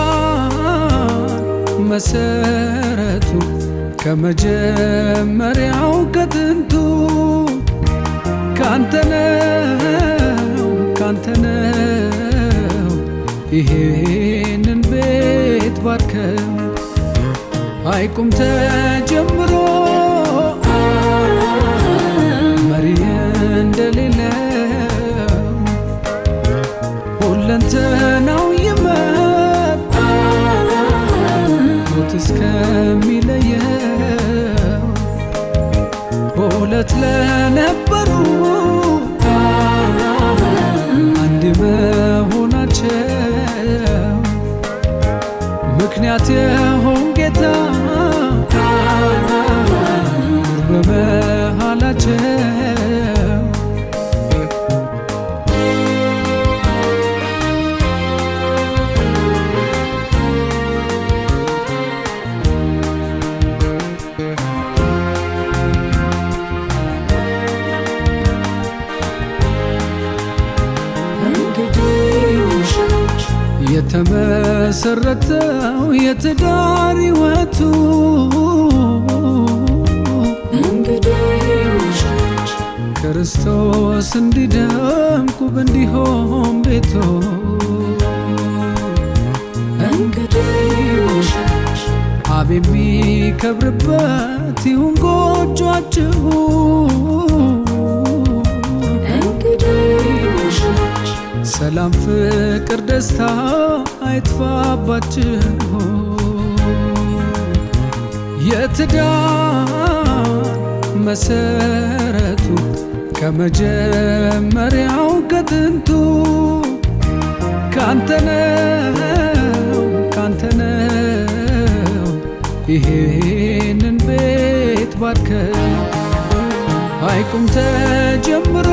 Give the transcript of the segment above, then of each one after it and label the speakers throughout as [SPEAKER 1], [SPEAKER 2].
[SPEAKER 1] የትዳር መሰረቱ ከመጀመሪያው ከጥንቱ ካንተነው ይሄንን ቤት ባርከው አይቁም ተጀምሮ መሪ እንደሌለው ሁለንተናው ይመጣ ሞት እስከሚለየው ሁለት ለነበሩ አንድ መሆናቸው ምክንያት የሆን ጌታ ኑር በመሃላቸው የተመሰረተው የትዳር ሕይወቱ ክርስቶስ እንዲደምቁ እንዲሆን ቤቶ አብ የሚከብርበት ይሁን ጎጆአችሁ ሰላም ፍቅር ደስታ አይጥፋባችሁ የትዳር መሰረቱ ከመጀመሪያው ከጥንቱ ካንተነው ይሄንን ቤት ባርከው አይቁም ተጀምሮ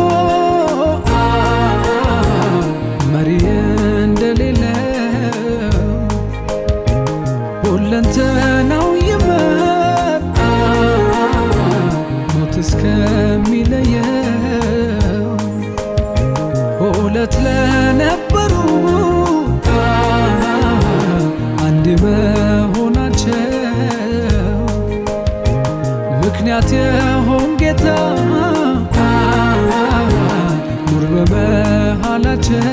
[SPEAKER 1] መሪ እንደሌለው ሁለንተናው ይመጣ ሞት እስከሚለየው ሁለት ለነበሩ አንድ መሆናቸው ምክንያት የሆን ጌታ ኑር በመሃላቸው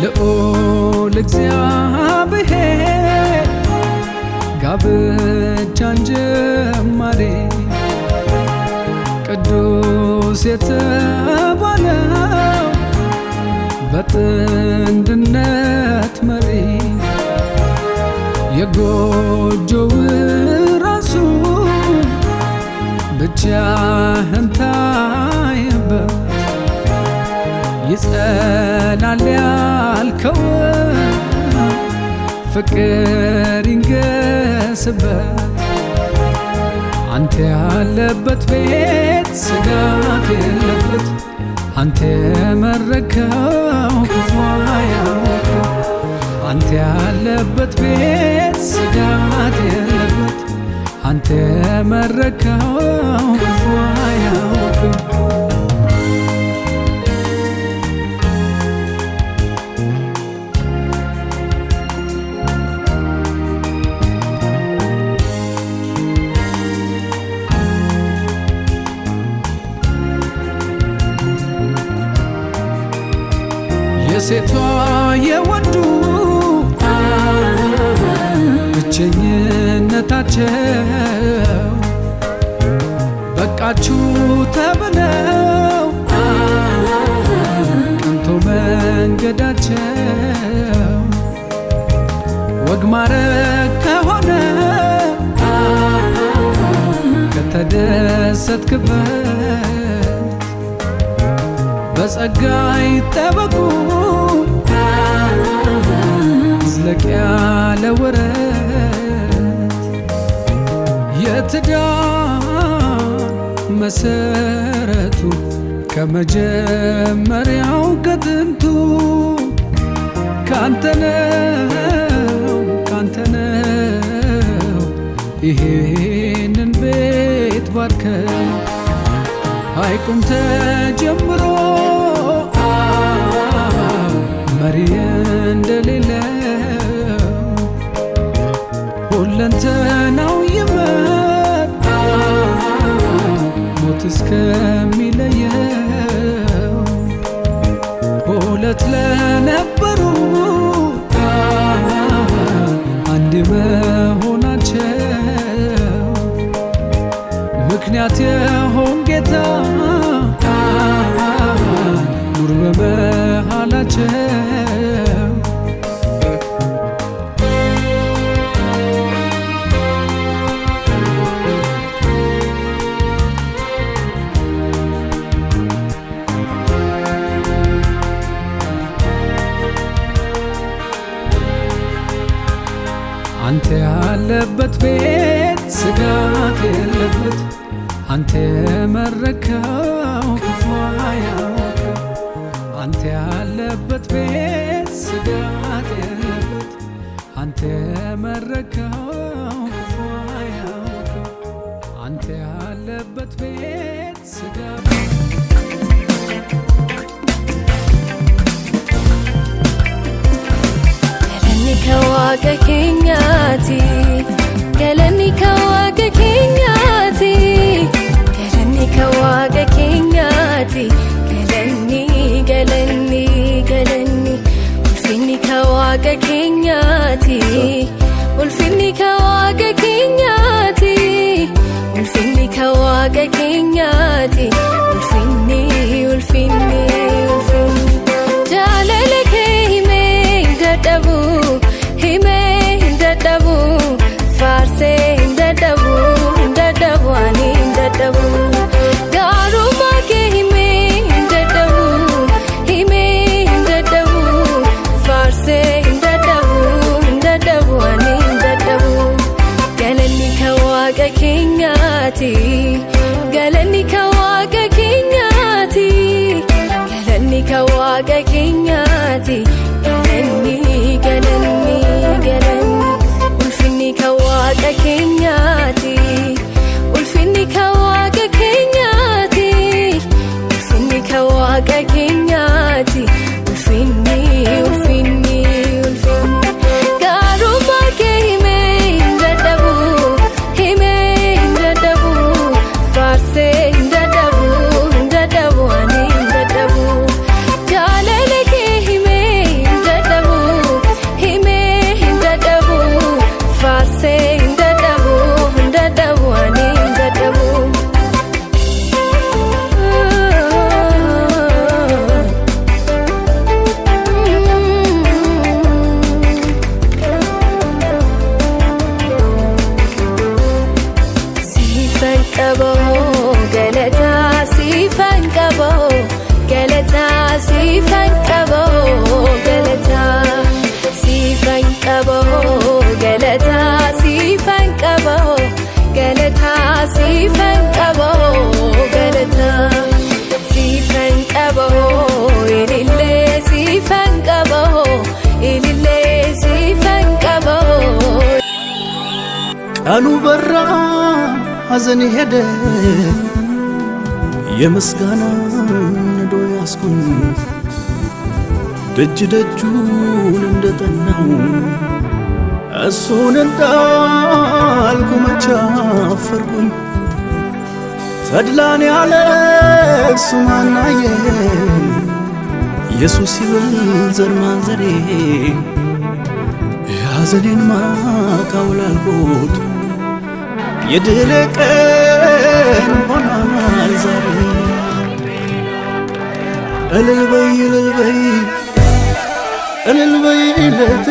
[SPEAKER 1] ልዑል እግዚአብሔር ጋብቻን ጀማሪ ቅዱስ የተባለው በጥንድነት መሪ የጎጆው ራሱ ብቻህን ታይበት ይጸናል ያልከው ፍቅር ይንገስበት አንተ ያለበት ቤት ስጋት የለበት አንተ የመረከው ክፉ አያውቅም አንተ ያለበት ቤት ስጋት የለበት አንተ የመረከው ክፉ አያውቅም የሴቷ የወንዱ ብቸኝነታቸው በቃችሁ ተብለው ቀንቶ መንገዳቸው ወግ ማረግ ከሆነ ከተደሰትክበት በጸጋ ይጠበቁ ዝለቅ ያለ ወረት የትዳር መሰረቱ ከመጀመሪያው ከጥንቱ ካንተ ነው ይሄንን ቤት ባርከው አይቁም ተጀምሮ መሪ እንደሌለው ሁለንተናው ይመጣ ሞት እስከሚለየው ሁለት ለነበሩ አንድ መሆናቸው ምክንያት የሆን ጌታ ኑር በመሃላቸው አንተ ያለበት ቤት ስጋት የለበት አንተ የመረከው ክፉ አያውቅም አንተ ያለበት ቤት ስጋት የለበት አንተ የመረከው ክፉ አያውቅም አንተ ያለበት ቤት ስጋት
[SPEAKER 2] Kawaga kenyati, galani kawaga kenyati, galani kawaga kenyati, galani, ulfini kawaga kenyati, ulfini kawaga kenyati, ulfini kawaga kenyati, ulfini, jalele kehime dadabu. Farse indadabu ani indadabu garuma ke hime indadabu farse indadabu ani indadabu galani kawaga kenyati galani kawaga kenyati galani kawaga kenyati galani ulfini kawaga kenyati ulfini kawaga kenyati ulfini kawaga kenyati ulfini garuma ke hime indadabu farse indadabu ani indadabu jalele ke hime indadabu farse indadabu ani indadabu sifan qabo galata sifan qabo galata sifan qabo galata sifan qabo galata sifan qabo galata sifan qabo galata sifan qabo ilille sifan qabo ilille sifan qabo
[SPEAKER 3] ቀኑ በራ ሐዘን ሄደ የምስጋና ነዶ ያስኩኝ ደጅ ደጁን እንደጠናው እሱን እንዳልኩ መቻፈርኩኝ ተድላን ያለ እሱ ማናየ ኢየሱስ ይበል ዘር ማንዘሬ ያዘኔን ማቃውላልቦት የድል ቀን ሆኗል ዛሬ እልል በይ ለት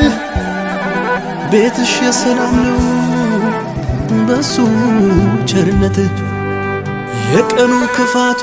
[SPEAKER 3] ቤትሽ የሰላም ነው በሱ ቸርነት የቀኑ ክፋቱ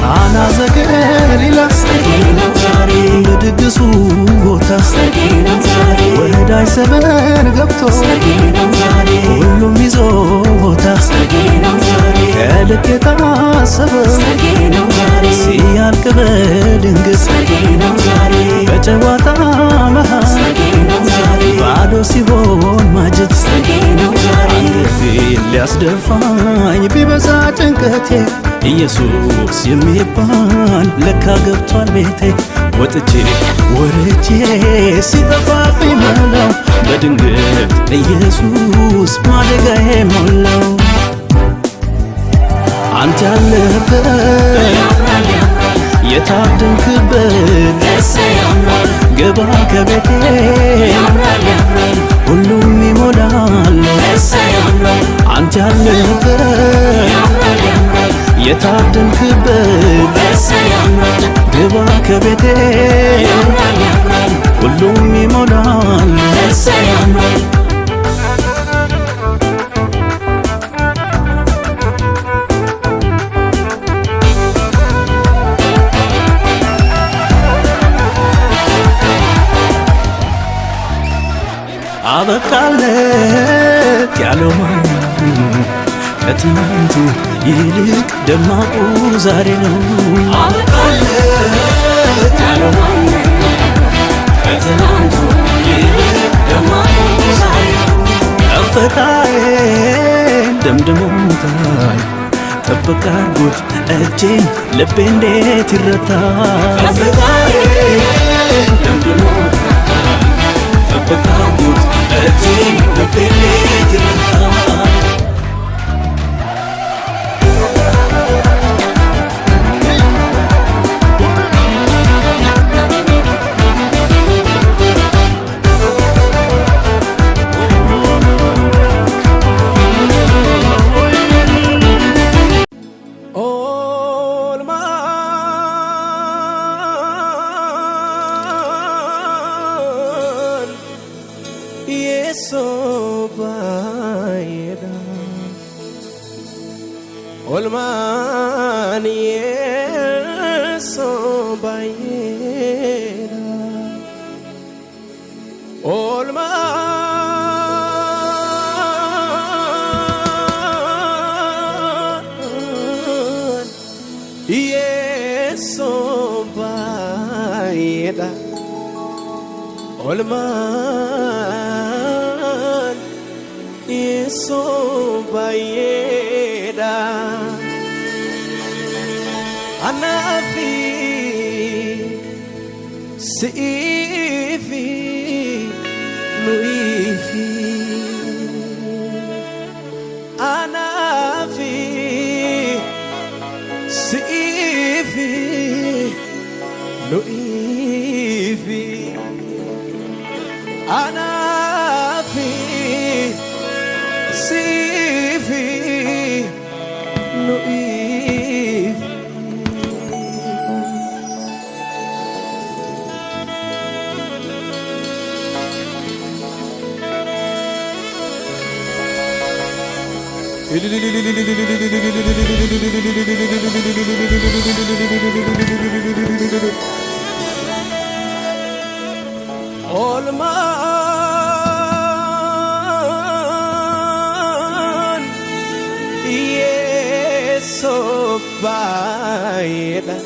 [SPEAKER 3] ቃና ዘገሊላ በድግሱ ቦታ ወዳጅ ዘመድ ገብቶ ሁሉም ይዞ ቦታ ከልክ የታሰበ ሲያልቅ በድንገት በጨዋታ መሃል ባዶ ሲሆን ማጀት አንገቴን ሊያስደፋኝ ቢበዛ ጭንቀቴ ኢየሱስ የሚባል ለካ ገብቷል ቤቴ ወጥቼ ወርጄ ሲጠፋብኝ መላው በድንገት ኢየሱስ ማደጋዬ ሞላው አንተ ያለህበት የታደምክበት ገባ ከቤቴ ሁሉም ይሞላል አንተ ያለህበት የታደምክበት ግባ ከቤቴ ሁሉም ይሞላል አበቃለት ያለው ማነው ከትናንቱ ይልቅ ደማቁ ዛሬ ነው አበቃለት ያለው ማነው ከትናንቱ ይልቅ ደማቁ ዛሬ ነው ከፍታዬን ደምድሞታል ጥብቅ አድርጎት እጄን ልቤ እንዴት ይረታል ከፍታዬን ደምድሞታል ጥብቅ አድርጎት እጄን ልቤ እንዴት ይረታል
[SPEAKER 4] Olman yeso bayera Olman yeso bayera Olman yeso bayera Anafi Sifi Nuifi Anafi Sifi Nuifi Anafi Sifi Nuifi Olman yeso bayera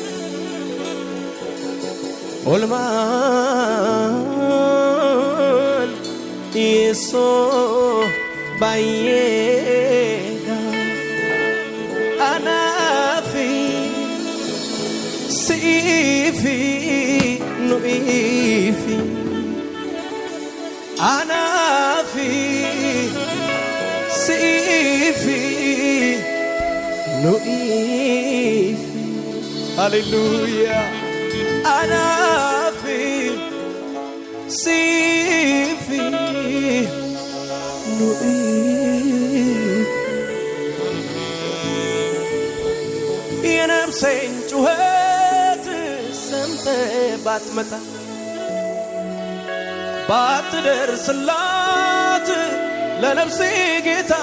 [SPEAKER 4] Olman yeso bayera Anafi Sifi Nuifi Anafi Sifi Nuifi Hallelujah Anafi Sifi Nuifi ባትመጣ ባትደርስላት ለነፍሴ ጌታ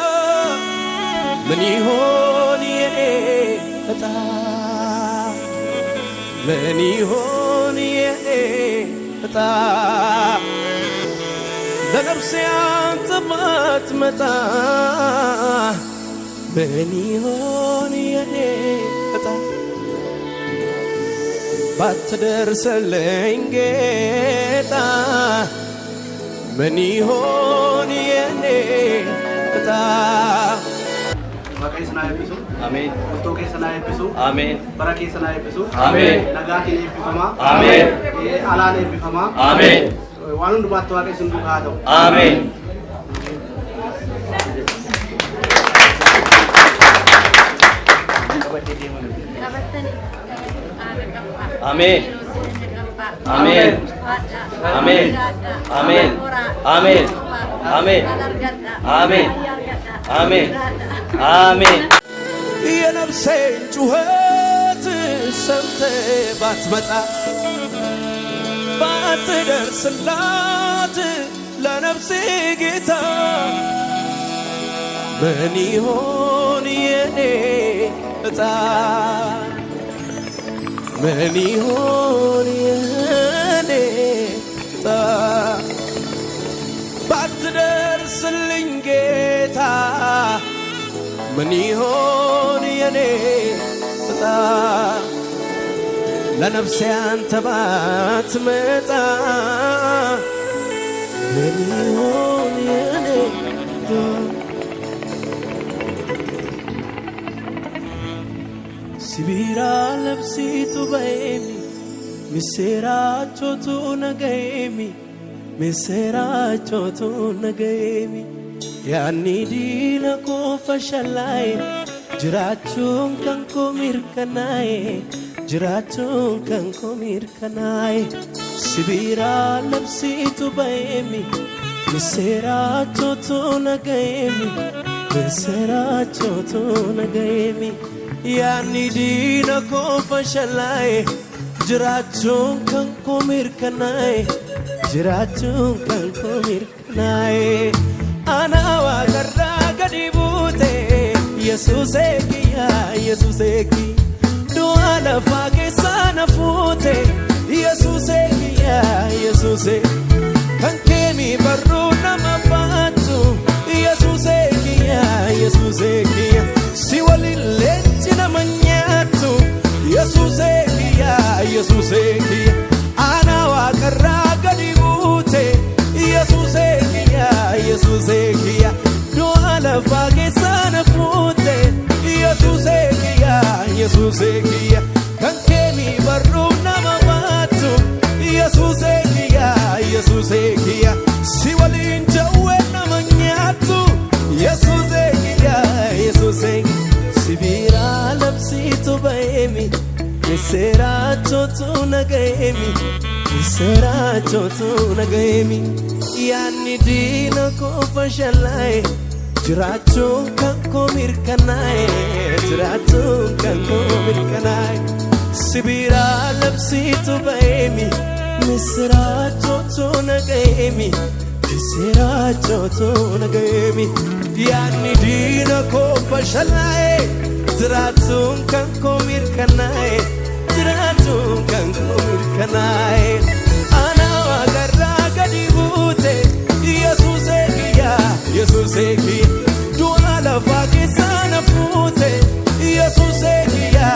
[SPEAKER 4] ምን ይሆን የኔ ዕጣ ምን ይሆን የኔ ዕጣ ለነፍሴ አንተ ባትመጣ ምን ይሆን የኔ ዕጣ ባትደርስልኝ ጌታ ምን ይሆን የኔ ዕጣ
[SPEAKER 3] Maqaa sana eebbisu.
[SPEAKER 4] አሜን
[SPEAKER 3] Murtoo keessan haa eebbisu.
[SPEAKER 4] አሜን
[SPEAKER 3] Bara keessan haa eebbisu.
[SPEAKER 4] አሜን
[SPEAKER 3] Nagaatiin eebbifamaa.
[SPEAKER 4] አሜን
[SPEAKER 3] Alaan eebbifamaa.
[SPEAKER 4] አሜን
[SPEAKER 3] Waan hundumaatti Waaqayyo isin duukaa haa ta'u.
[SPEAKER 4] አሜን አሜን አሜን አሜን አሜን አሜን አሜን አሜን አሜን አሜን
[SPEAKER 5] የነፍሴን ጩኸት ሰምተህ ባትመጣ ባትደርስላት ለነፍሴ ጌታ ምን ይሆን የኔ ዕጣ ምን ይሆን የኔ ዕጣ ባትደርስልኝ ጌታ ምን ይሆን የኔ ዕጣ ለነፍሴ አንተ ባትመጣ ምን ይሆን የኔ ዕጣ Sibira labsitu baemi miseracho tu nagaemi miseracho tu nagaemi yani dina ko fashalai jirachun kan ko mirkanai jirachun kan ko mirkanai Sibira labsitu baemi miseracho tu nagaemi miseracho tu nagaemi Yani dina ko fashalai jirachun kan ko mirkanai jirachun kan ko mirkanai ana wa garra gadi bute Jesus eki dua la fage sana fute Jesus eki kan kemi barru na mabatu Jesus eki si walile Namanyatu Jesus ekia ana wakaraga dibute Jesus ekia doa la fage sana fute Jesus ekia kan kemi barru namabatu Jesus ekia si walinja we namanyatu Jesus ekia Sibira labsitu baemi miseracho tu nagaemi miseracho tu nagaemi yani dina ko fashalai jiracho kan ko mirkanai jiracho kan ko mirkanai Sibira labsitu baemi miseracho tu nagaemi miseracho tu nagaemi yani dina ko fashalai Tiratun kan ko mirkanai Tiratun kan ko mirkanai ana wa garra gadi bute Jesus ekia dua la fage sana fute Jesus ekia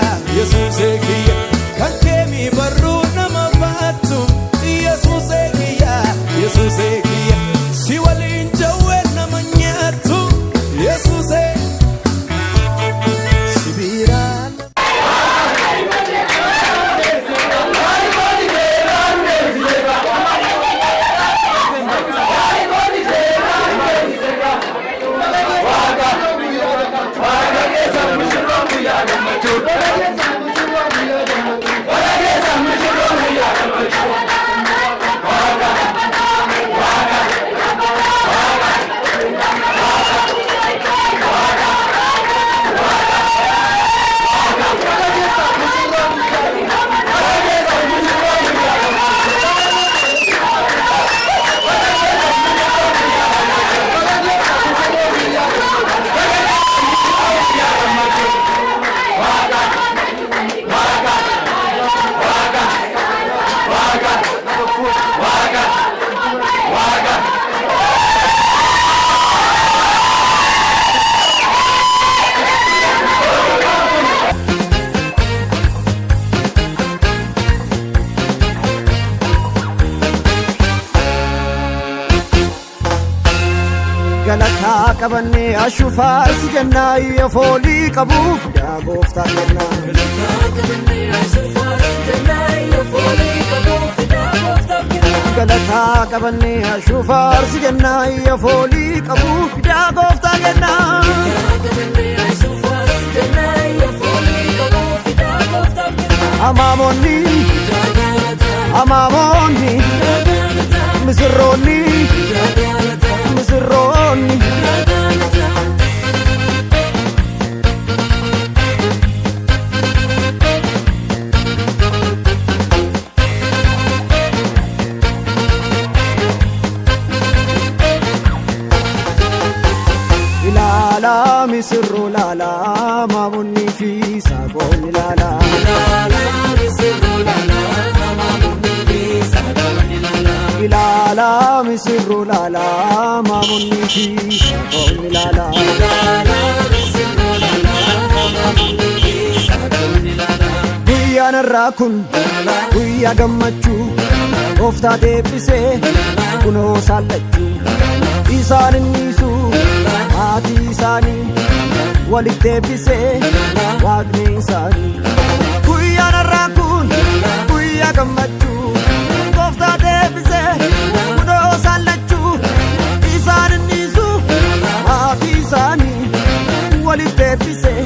[SPEAKER 5] kan kemi barru na mabatu Jesus ekia si walinja we na manyatu Jesus
[SPEAKER 3] galataa qabannee ashufaarsi jennaa iyya foolii qabuuf yaa gooftaa kennaa. Galataa qabannee ashufaarsi jennaa iyya foolii qabuuf yaa gooftaa kennaa. Amaamonni amaamonni misirroonni misirroonni ilaala misirroo laala maamonni fi saaqoonni laala. Ilala misirro lala maamonni fi saaqoonni lala. Guyyaan irraa kun guyyaa gammachuu gooftaa deebisee kunoo saallachuu isaan innisu maatii isaanii walitti deebisee waaqni isaanii. Guyyaan irraa kun guyyaa gammachuu gooftaa deebisee kunoo saallachuu isaan innisu maatii isaanii walitti deebisee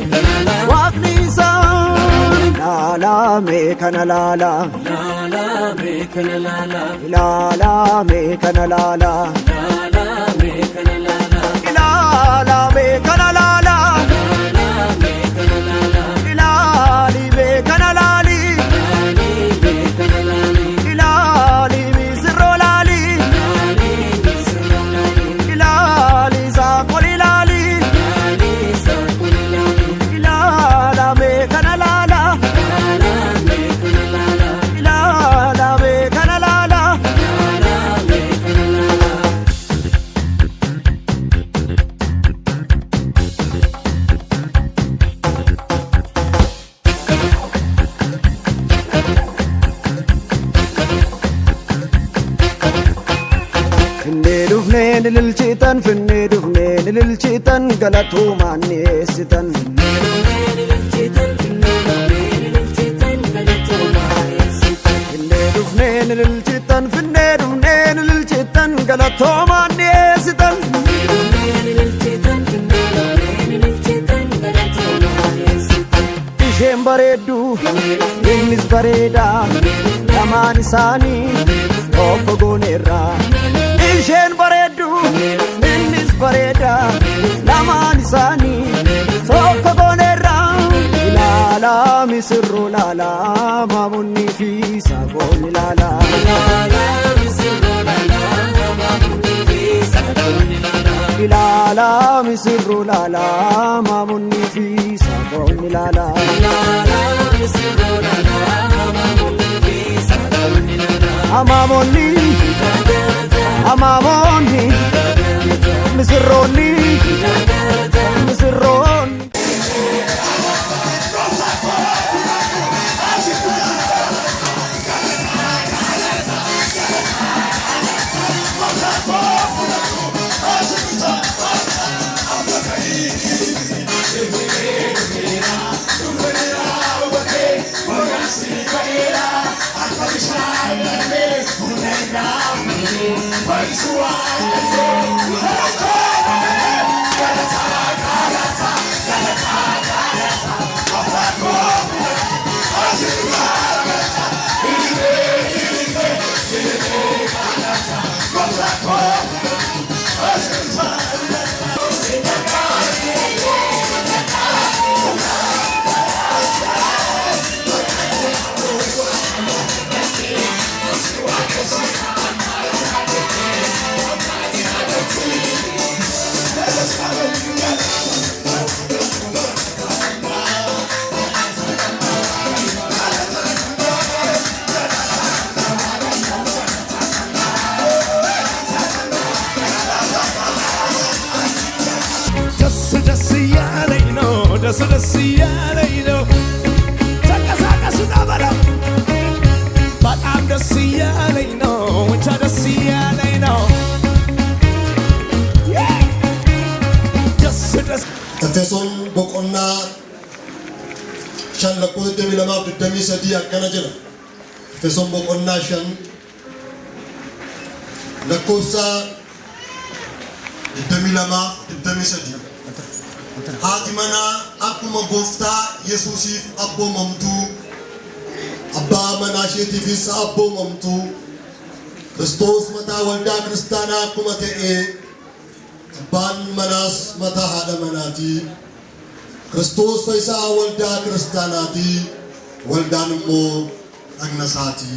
[SPEAKER 3] waaqni isaanii. Laala mee kana laala ilaala mee kana laala ilaala mee kana laala ilaala mee kana laala ilaali mee kana laali ilaali misirroo laali ilaali saaqoli laali ilaala mee kana laala ilaala mee kana laala. Finnee dhufnee nililchitan finnee dhufnee nililchitan galatuumaan dhiyeessitan. Finnee dhufnee nililchitan finnee dhufnee nililchitan galatuumaan dhiyeessitan. Isheen bareeddu innis bareedaa lamaan isaanii obbo gooneerraa. Isheen bareeddu innis bareedaa lamaan isaanii tokko gooneerraa. Ilaala misirroo laala maamonni fi saaqoonni laala. Ilaala misirroo laala maamonni fi saaqoonni laala. Amaamonni amaamonni misirroonni misirroonni.
[SPEAKER 5] ደስ እያለኝ ነው ተንቀሳቀሱና በለው በጣም ደስ እያለኝ ነው ብቻ ደስ እያለኝ ነው
[SPEAKER 6] Efesoon boqonnaa 5:22-23 akkana jedha. Efesoon boqonnaa 5 lakkoofsa 22-23. Haati manaa akkuma gooftaa Yesuusiif abboomamtu abbaa manaa isheetiifis abboomamtu Kiristoos mataa waldaa kiristaanaa akkuma ta'e abbaan manaas mataa haadha manaati. Kiristoos fayyisaa waldaa kiristaanaati. Waldaan immoo dhagna isaati.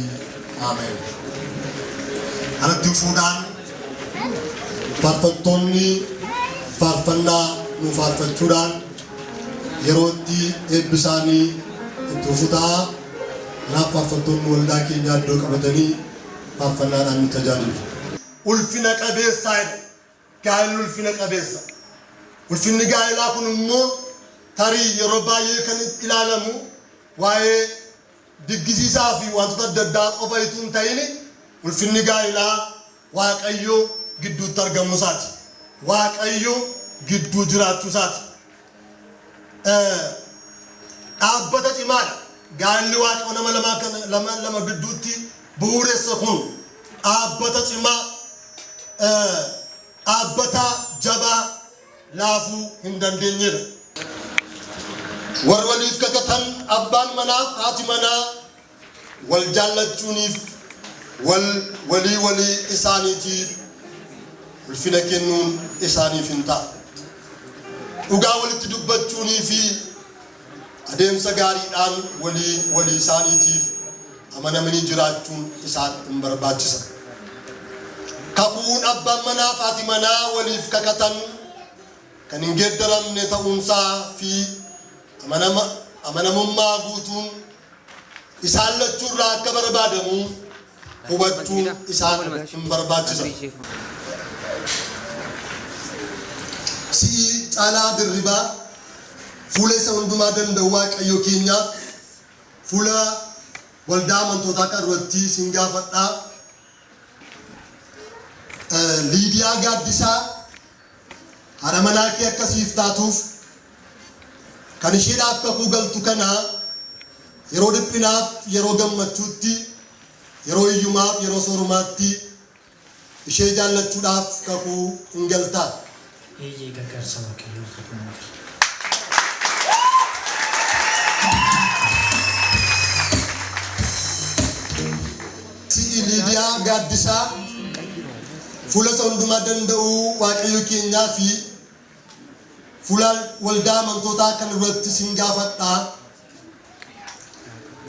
[SPEAKER 6] Ameen. Kanatti fuudhaan faarfattoonni faarfannaa nu faarfachuudhaan yeroo itti eebbi isaanii itti futaa. Kanaaf faarfattoonni waldaa keenyaa iddoo qabatanii faarfannaadhaan nu tajaajilu. Ulfina qabeessaa jedha. Gaa'elli ulfina qabeessa. Ulfinni gaa'elaa kun immoo tarii yeroo baay'ee kan ilaalamu waa'ee diggisiisaa fi wantoota adda addaa qofa itoo hin ta'in ulfinni gaa'elaa Waaqayyo gidduutti argamu isaati. Waaqayyo gidduu jiraachuu isaati. Dhaabbata cimaadha. Gaa'elli Waaqayyo nama lama gidduutti bu'uureessa kun dhaabbata cimaa dhaabbata jabaa laafuu hin dandeenyedha. Warra waliif kakatan abbaan manaaf haati manaa wal jaallachuuniif walii isaaniitiif ulfina kennuun isaaniif hin ta'a. Dhugaa walitti dubbachuunii fi adeemsa gaariidhaan walii isaaniitiif amanamanii jiraachuun isaan hin barbaachisa. Kakuun abbaan manaa fi haati manaa waliif kakatan kan hin geeddaramne ta'uunsaa fi amanamummaa guutuun isaan lachuurraa akka barbaadamu hubachuun isaan hin barbaachisa. Si'i Caalaa Dirribaa fuula isa hundumaa danda'u Waaqayyo keenyaaf fuula waldaa amantootaa qarratti sin gaafadhaa. Liidiyaa Gaaddisaa haadha manaa kee akkasiif taatuuf kan isheedhaaf kakuu galtu kana yeroo dhiphinaaf yeroo gammachuutti yeroo hiyyumaaf yeroo soorumaatti ishee jaallachuudhaaf kakuu hin galtaa. Si'i Liidiyaa Gaaddisaa fuula isa hundumaa danda'u Waaqayyo keenyaa fi fuula waldaa amantootaa kan irratti sin gaafadhaa.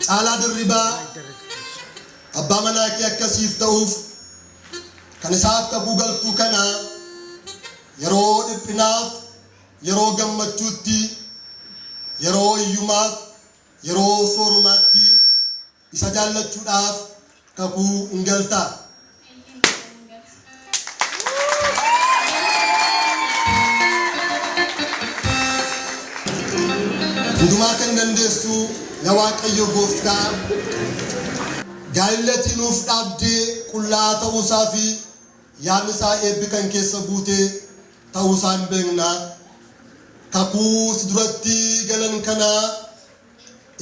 [SPEAKER 6] Caalaa Dirribaa abbaa manaa kee akkasiif ta'uuf kan isaaf kakuu galtuu kana yeroo dhiphinaaf yeroo gammachuutti yeroo hiyyumaaf yeroo soorumaatti isa jaallachuudhaaf kakuu hin galtaa. Hundumaa kan dandeessu yaa Waaqayyo Gooftaa gaa'elli nuuf dhaabdee qullaa ta'uusaa fi yaadni isaa eebbi kan keessa guutee ta'uusaa hin beekna. Kakuu si duratti galan kana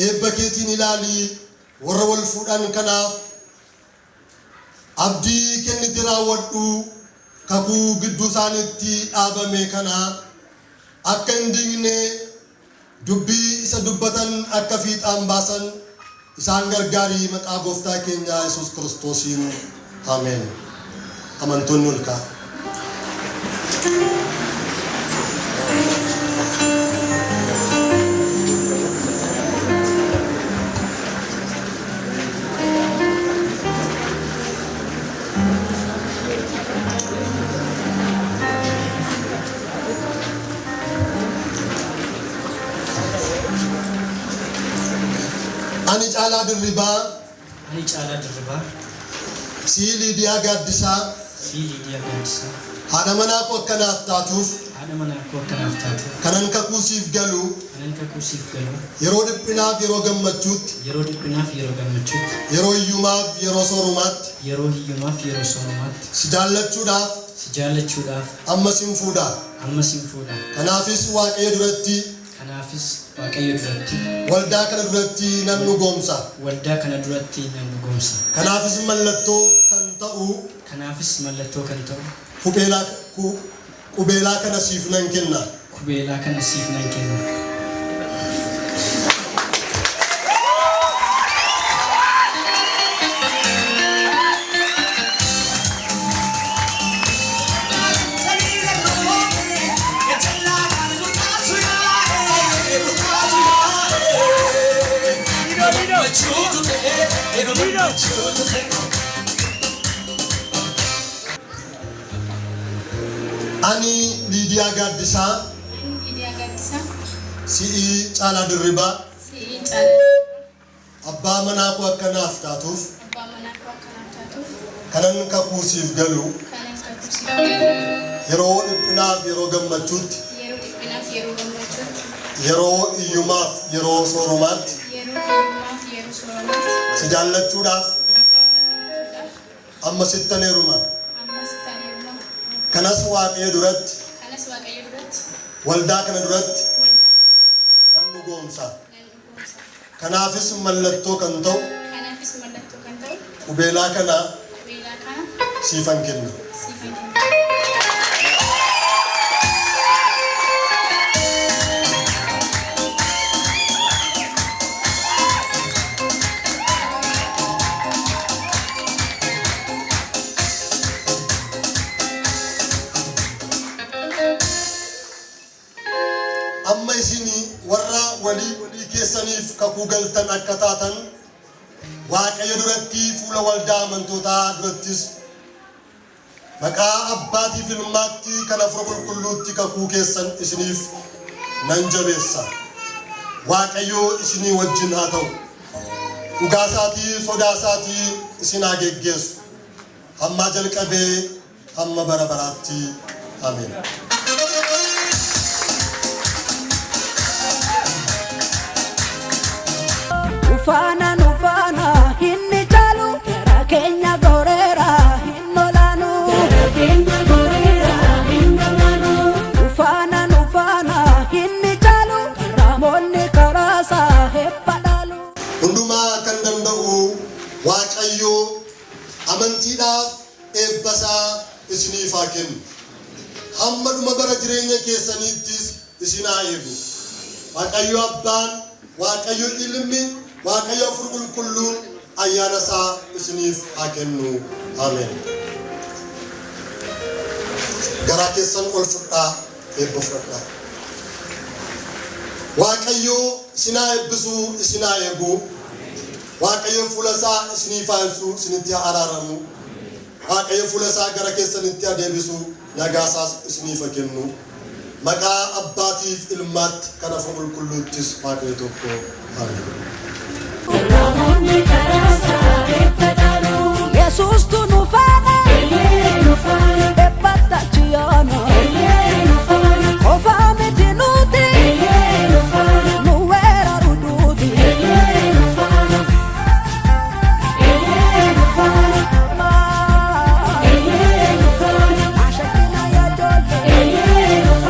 [SPEAKER 6] eebba keetiin ilaalii warra wal fuudhan kanaaf abdii kenniti raawwadhu. Kakuu gidduu isaaniitti dhaabame kana akka hin diigne dubbii isa dubbatan akka fiixaan baasan isaan gargaarii maqaa gooftaa keenya Yesuus Kiristoosiin. Ameen. Amantoonni ol ka'a. Ani Caalaa Dirribaa. Si'i Liidiyaa Gaaddisaa. Haadha manaa koo akkanaaf taatuuf kanan kakuu siif galu yeroo dhiphinaaf yeroo gammachuutti yeroo hiyyumaaf yeroo soorumaatti si jaallachuudhaaf
[SPEAKER 7] jaalachuudhaaf
[SPEAKER 6] amma sin fuudha. Kanaafis Waaqayyo duratti waldaa kana duratti nan dhugoomsa. Kanaafis mallattoo kan ta'u qubeelaa kana siif nan kenna. Ani Lidiyaa Gaaddisaa si'i Caalaa Dirribaa abbaa manaa koo akka naaf taatuuf kanan kakuu siif galu yeroo dhiphinaaf yeroo gammachuutti yeroo iyyumaaf yeroo sooromaatti si jaallachuudhaaf amma sittan heeruma. Kanas Waaqayyo duratti waldaa kana duratti nan dhugoomsa. Kanaafis mallattoo kan ta'u qubeelaa kana siifan kenna. Amma isini warra walii keessaniif kakuu galtan akka taatan Waaqayyo duratti fuula waldaa amantootaa durattis maqaa Abbaatii fi Ilmaatti kan Hafuura Qulqulluutti kakuu keessan isiniif nan jabeessa. Waaqayyo isinii wajjin haa ta'u. Dhugaa isaatii sodaa isaatii isin haa geggeessu. Hamma jalqabee hamma bara baraatti. Ameen.
[SPEAKER 3] Nufana hinni chalu Kenya gorera hinnolanu Nufana hinni chalu Ramonni karasa heppadalu
[SPEAKER 6] Hundumaa kan danda'u Waaqayyo amantiidhaaf eebbasaa isiniif haa kennu. Hamma dhuma bara jireenya keessaniittis isin haa eegu. Waaqayyo Abbaan, Waaqayyo Ilmi, Waaqayyo Hafuura Qulqulluun ayyaana isaa isiniif haa kennu. Ameen. Garaa keessan ol fudhaa eebba fudhadhaa. Waaqayyo isin haa eebbisu, isin haa eegu. Waaqayyo fuula isaa isiniif haa ibsu, isinitti haa araaramu. Waaqayyo fuula isaa gara keessanitti haa deebisu, nagaa isaas isiniif haa kennu. Maqaa Abbaatiif Ilmaatti kan Hafuura Qulqulluuttis Waaqayyo tokko. Ameen.
[SPEAKER 3] Yesus tu nufana Eppata ciano Ofame tinuti Nuera ruduti Ashakina ya jote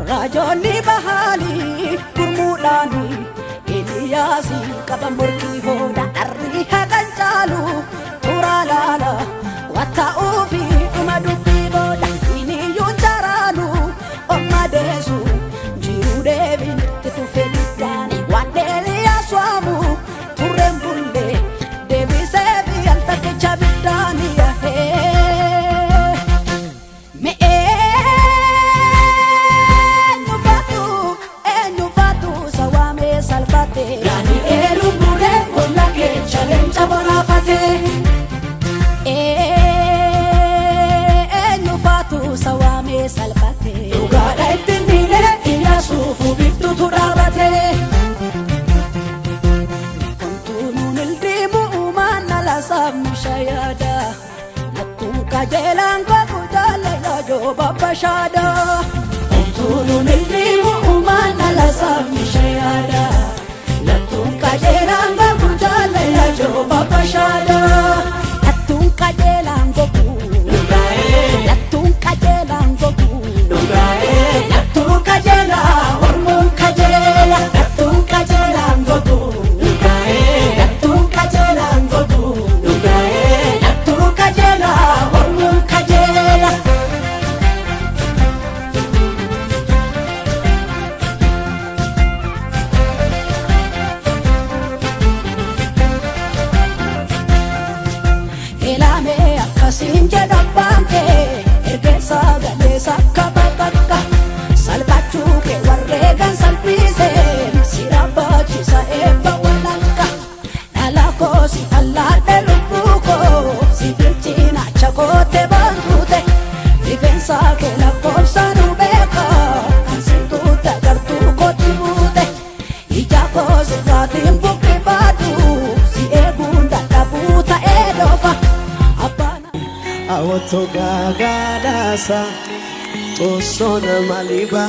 [SPEAKER 3] Rajoni bahali kurmudani Eliasi kabamurki hoda arri hakan chalu turalala wata ufi umadubi boda ini yuntaranu omadesu jiru devin tetu felidani wadeli aswamu turembunde devi sevi altake chabidani ya he me Yani elumure bolla che challenge bonafate no fatu sawame salfate ugada ittinile iyasufu biftu turabate kuntunun ildimu umana la sam shayada nakku kajelan ko kujale
[SPEAKER 7] baba shada Tulu nilimu umana la sami shayada Latunka jelanga kujale ya jo baba shada Latunka jelango ku Latunka jelango ku Latunka jela hormunka jela Latunka jelango ku Latunka jelango ku Latunka jela hormunka jela Sinja dabbanke ergesa galesa kabakaka salbachu ke warregan salpise sirabachi sa eba walanka nalako si Allah deruko si virgina chakote bangute difensa ke la cosa nubeka ansitu tagartu kotibute ijako se gatim bukibatu si egunda tabuta edofa
[SPEAKER 5] Awoto gagadasa Tosona maliba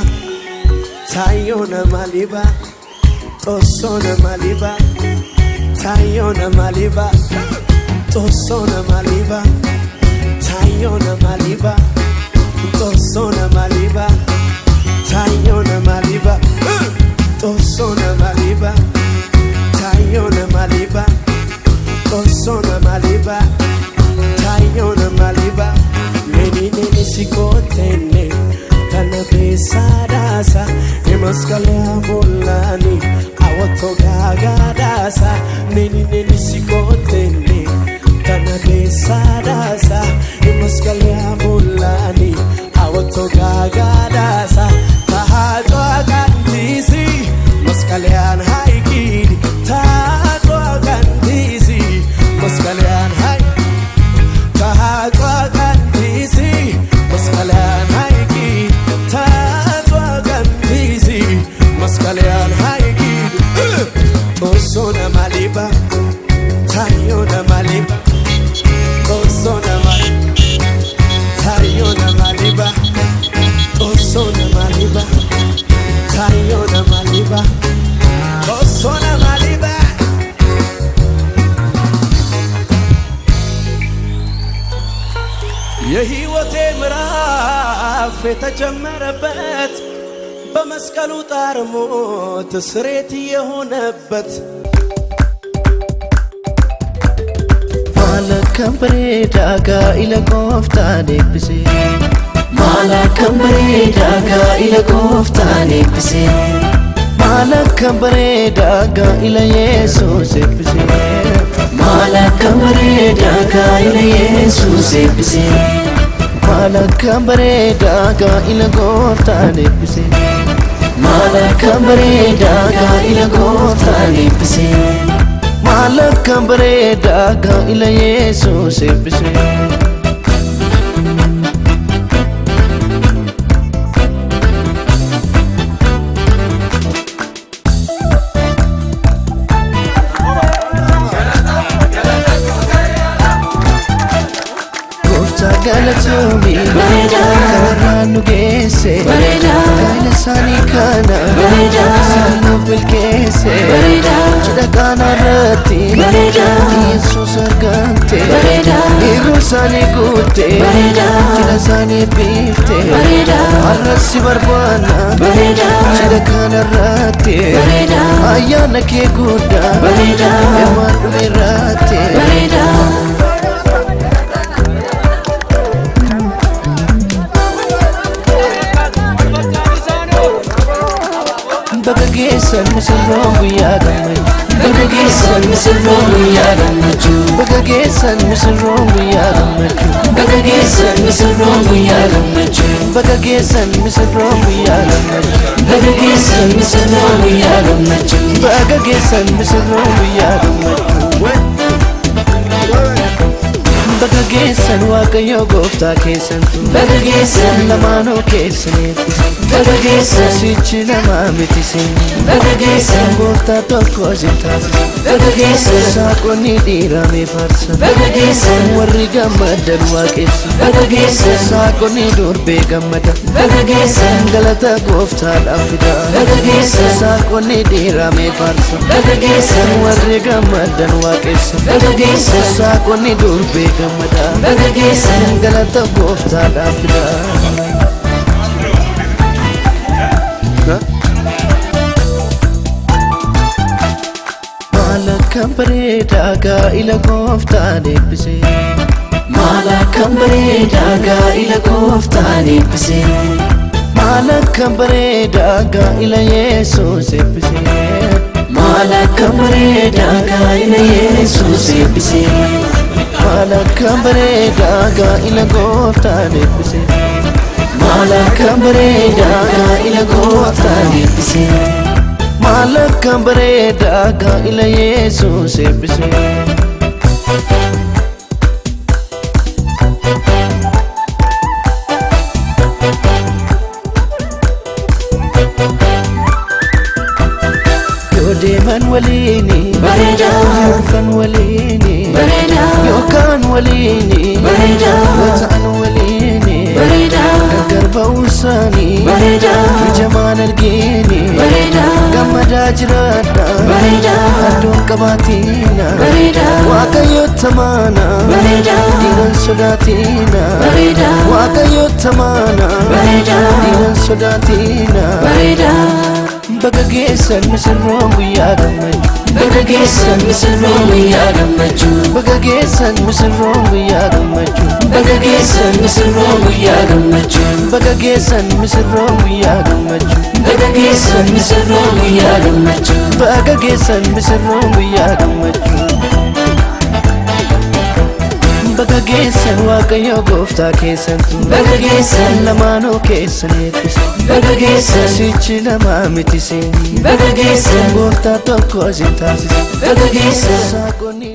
[SPEAKER 5] Tayona maliba Tosona maliba Tayona maliba Tosona maliba Tayona maliba Tosona maliba Tayona maliba Tosona maliba Tayona maliba Tosona maliba Tayona maliba Neni sikotene Kana besadasa Emaskale abolani Awoto gagadasa Neni sikotene Kana besadasa Emaskale abolani Awoto gagadasa Tahato agantisi Maskale an haikidi Tahato agantisi Maskale an haikidi Tahatwa gandizi Maskalian haiki Tahatwa gandizi Maskalian haiki Tosona maliba Tayona maliba Tosona maliba Tayona maliba Tosona maliba Tayona maliba Tosona maliba የህይወቴ ምዕራፍ የተጀመረበት በመስቀሉ ጣርሞት ስሬት የሆነበት
[SPEAKER 3] ማለከም በሬዳጋ ኢለጎፍታኔ ብሴ ማለከም በሬዳጋ ኢለጎፍታኔ ብሴ ማለከም በሬዳጋ ኢለኢየሱስ ብሴ ማለከም በሬዳጋ ኢለኢየሱስ ብሴ ማለከም በሬዳጋ ኢለጎፍታኔ ብሴ ማለከም በሬዳጋ ኢለጎፍታኔ ብሴ ማለከም በሬዳጋ ኢለኢየሱስ ብሴ Galatumi Karanu gese Galasani kana Sanu bilgese Chida kana rati Yesus argante Ibu sani gute Chida sani bifte Arrasi barbana Chida kana rati Ayana ke guda Eman mirate Bagagesan misirroo guyyaa gammachuu Bagagesan misirroo guyyaa gammachuu Bagagesan misirroo guyyaa gammachuu Bagagesan misirroo guyyaa gammachuu Bagagesan misirroo guyyaa gammachuu Bagagesan misirroo guyyaa gammachuu Bagagesan misirroo guyyaa gammachuu Bakka geessan waaqayyo gooftaa keessantu bakka geessan lamaanoo keessanitti bakka geessan sichi namaa miti sin bakka geessan gooftaa tokko sin taasisa bakka geessan saaqonni dhiirame farsa bakka geessan warri gammadan waaqessu bakka geessan saaqonni durbee gammada bakka geessan galata gooftaadhaaf fida bakka geessan saaqonni dhiirame farsa bakka geessan warri gammadan waaqessu bakka geessan saaqonni durbee gammada bakka geessan galata gooftaadhaaf fida. Maalakan bareedaa gaa'ila gooftaan eebbise Maalakan bareedaa gaa'ila gooftaan eebbise Maalakan bareedaa gaa'ila Yesuus eebbise Maalakan bareedaa gaa'ila Yesuus eebbise Maalakan bareedaa gaa'ila gooftaan eebbise Maalakan bareedaa gaa'ila gooftaan eebbise Maalakan bareedaa gaa'ila Yesuus eebbise Yoo deeman waliini bareedaa yoo dhufan waliini bareedaa yookaan waliini bareedaa yoo ta'an waliini bareedaa gargar ba'uu isaanii bareedaa ijamaan argini bareedaa gammadaa jiraadha bareedaa addoon qabaatiina bareedaa waaqayyo tamaana bareedaa dhiiran sodaatiina bareedaa waaqayyo tamaana bareedaa dhiiran sodaatiina bareedaa Bakka geessan misirroon guyyaa gammachuu Bakka geessan misirroon guyyaa gammachuu Bakka geessan misirroon guyyaa gammachuu Bakka geessan misirroon guyyaa gammachuu Bakka geessan misirroon guyyaa gammachuu Bakka geessan misirroon guyyaa gammachuu Bakka geessan misirroon guyyaa gammachuu Bakka geessan waaqayyo gooftaa keessantu Bakka geessan lamaanoo keessan eebbise Bakka geessan sichi namaa miti sin Bakka geessan gooftaa tokko sin taasisa Bakka geessan saaqonni